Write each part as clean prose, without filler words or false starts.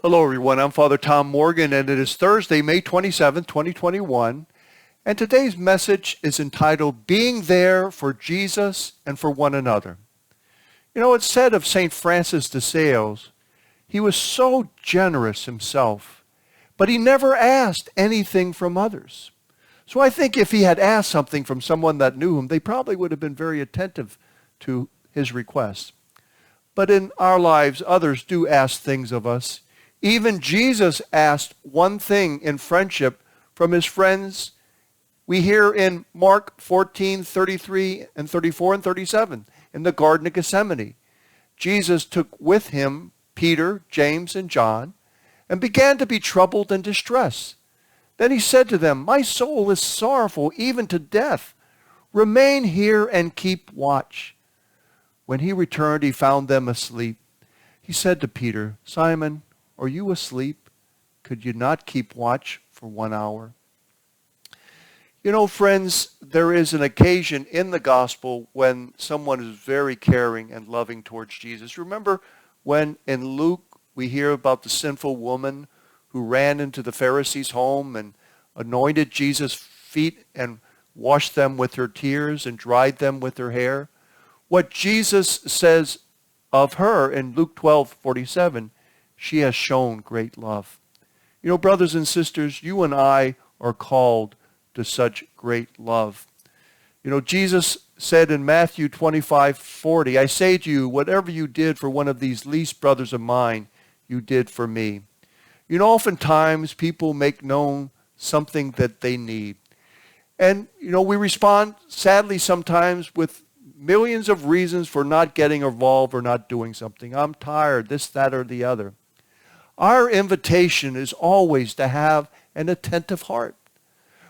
Hello, everyone. I'm Father Tom Morgan, and it is Thursday, May 27th, 2021. And today's message is entitled, Being There for Jesus and for One Another. You know, it's said of St. Francis de Sales, he was so generous himself, but he never asked anything from others. So I think if he had asked something from someone that knew him, they probably would have been very attentive to his request. But in our lives, others do ask things of us. Even Jesus asked one thing in friendship from his friends. We hear in Mark 14:33 and 34 and 37 in the Garden of Gethsemane. Jesus took with him Peter, James, and John and began to be troubled and distressed. Then he said to them, "My soul is sorrowful even to death. Remain here and keep watch." When he returned, he found them asleep. He said to Peter, "Simon, are you asleep? Could you not keep watch for 1 hour?" You know, friends, there is an occasion in the gospel when someone is very caring and loving towards Jesus. Remember when in Luke we hear about the sinful woman who ran into the Pharisee's home and anointed Jesus' feet and washed them with her tears and dried them with her hair? What Jesus says of her in Luke 12:47, she has shown great love. You know, brothers and sisters, you and I are called to such great love. You know, Jesus said in Matthew 25:40, "I say to you, whatever you did for one of these least brothers of mine, you did for me." You know, oftentimes people make known something that they need. And, you know, we respond sadly sometimes with millions of reasons for not getting involved or not doing something. I'm tired, this, that, or the other. Our invitation is always to have an attentive heart.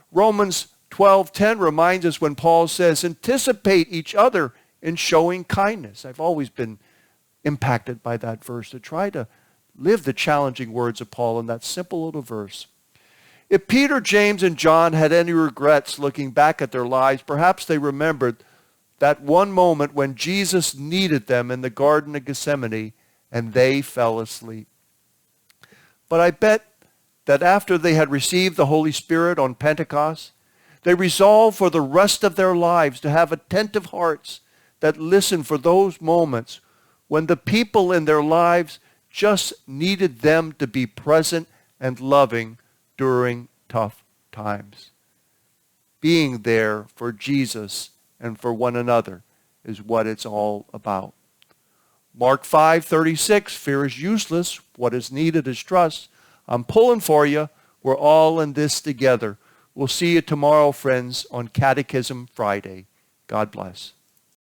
Romans 12:10 reminds us when Paul says, "Anticipate each other in showing kindness." I've always been impacted by that verse, to try to live the challenging words of Paul in that simple little verse. If Peter, James, and John had any regrets looking back at their lives, perhaps they remembered that one moment when Jesus needed them in the Garden of Gethsemane and they fell asleep. But I bet that after they had received the Holy Spirit on Pentecost, they resolved for the rest of their lives to have attentive hearts that listen for those moments when the people in their lives just needed them to be present and loving during tough times. Being there for Jesus and for one another is what it's all about. Mark 5:36, fear is useless. What is needed is trust. I'm pulling for you. We're all in this together. We'll see you tomorrow, friends, on Catechism Friday. God bless.